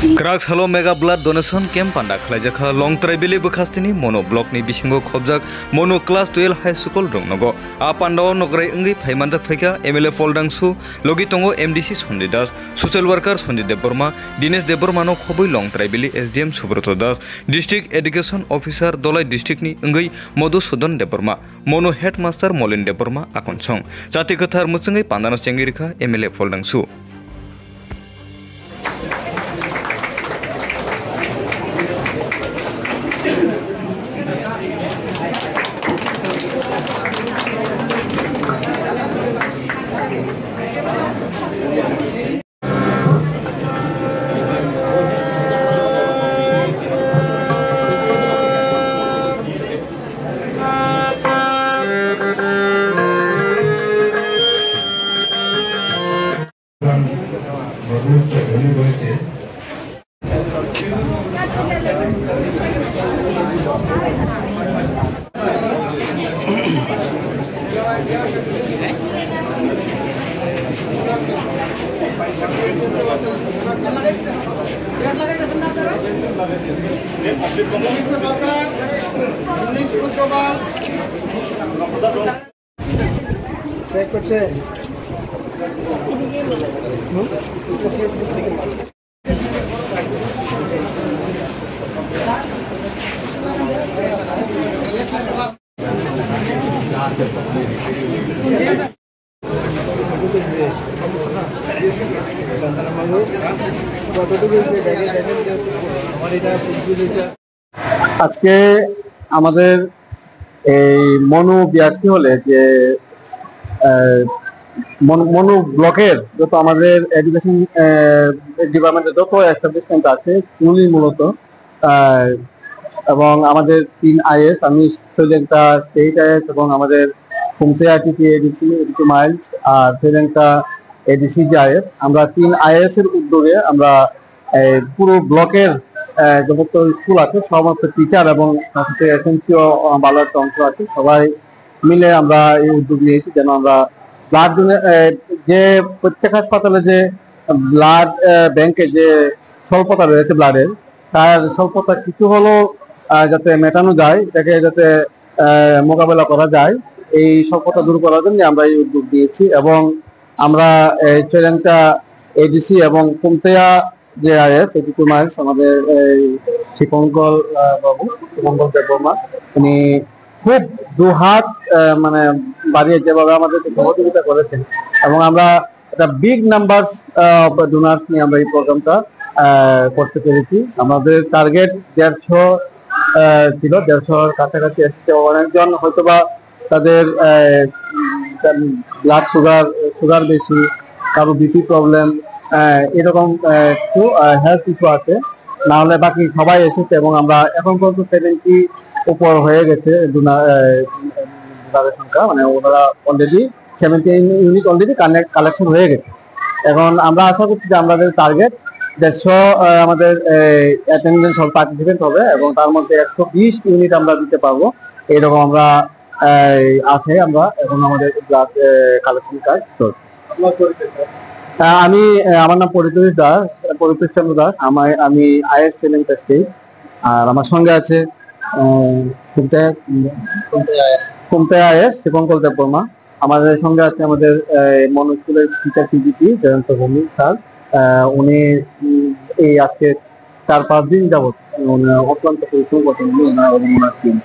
क्राक्स hello mega blood donation camp पांडा खलाइजाखा लं ट्राइबेली बखास्तिनि मनो ब्लॉक नि बिसिंगो खबजाक मनो क्लास 12 हाई स्कूल रंगनगो आ पांडाओ नगराय अंगै फाइमानजाक फाइका एमएलए फलडांसु लगी तंगो MDC Sanjay Das social worker Sanjay Debbarma Dinesh देबबर्मानो खबै लं ट्राइबेली SDM Subrata Das district education officer दलाई डिस्ट्रिक्ट नि अंगै मधुसूदन देबबर्मा मनो हेडमास्टर मलिन देबबर्मा आकनसं जाति कथार मुचंगै पांडानो चेंगिरिखा एमएलए फलडांसु আজকে আমাদের এই মনু বিআরসি হলে যে মনু ব্লকের যত আমাদের এডুকেশন ডিপার্টমেন্টের যত এস্টাবলিশমেন্ট আছে স্কুলই মূলত এবং আমাদের 3 আইএস আমি শ্রীলঙ্কা স্টেট আইএস এবং আমাদের কুমসিয়া TT ADC ADC miles are Sri Lanka ADC যে আইএস আমরা 3 আইএস এর উদ্যোগে আমরা পুরো ব্লকের যত স্কুল আছে সমস্ত টিচার এবং সাথে এসেন্সিও বালার অংশ আছে সবাই মিলে আমরা এই উদ্যোগ নিয়েছি যেন আমরা ব্লাড যে প্রত্যেক হাসপাতালে যে ব্লাড ব্যাংকে যে স্বল্পতা রয়েছে ব্লাডের তার স্বল্পতা কিছু হলেও যাতে মেটানো যায় এটাকে যাতে মোকাবেলা করা যায় এই স্বল্পতা দূর করার জন্য আমরা এই উদ্যোগ নিয়েছি এবং আমরা শ্রীলঙ্কা এডিসি এবং কুমতেয়া যে আইএস এডিসি মাইলস আমাদের শিপঙ্কল বাবু শিপঙ্কল দেববর্মা উনি খুব দুহাত মানে বাড়িয়ে যেভাবে আমাদেরকে সহযোগিতা করেছেন এবং আমরা একটা বিগ নাম্বার ডোনার্স নিয়ে আমরা এই প্রোগ্রামটা করতে পেরেছি আমাদের টার্গেট 150 ছিল 150 কাছাকাছি এসেছে অনেকজন হয়তোবা তাদের ব্লাড সুগার বেশি কারো বিপি প্রবলেম এরকম একটু হেলথ ইস্যু আছে না হলে বাকি সবাই এসেছে এবং আমরা এখন পর্যন্ত 70 উপর হয়ে গেছে ডোনারের সংখ্যা মানে ওনারা অলরেডি 17 ইউনিট অলরেডি কালেকশন হয়ে গেছে এখন আমরা আশা করছি যে আমাদের টার্গেট 150 আমাদের অ্যাটেন্ডেন্স পার্টিসিপেন্ট হবে এবং তার মধ্যে 120 ইউনিট আমরা দিতে পারবো এইরকম আমরা আছে আমরা এখন আমাদের ব্লাড কালেকশন কাজ চলছে। আমি আমার নাম পরিতোষ চন্দ্র দাস আমি আইএস শ্রীলঙ্কা স্টেট আর আমার সঙ্গে আছে কুমতেয়া আইএস শিপঙ্কল দেববর্মা আমাদের সঙ্গে আছে আমাদের মনো স্কুলের teacher TGP Jayanta Bhowmik sir উনি এই আজকে 4-5 দিন যাবত অত্যন্ত পরিশ্রম করছেন ওনার টিম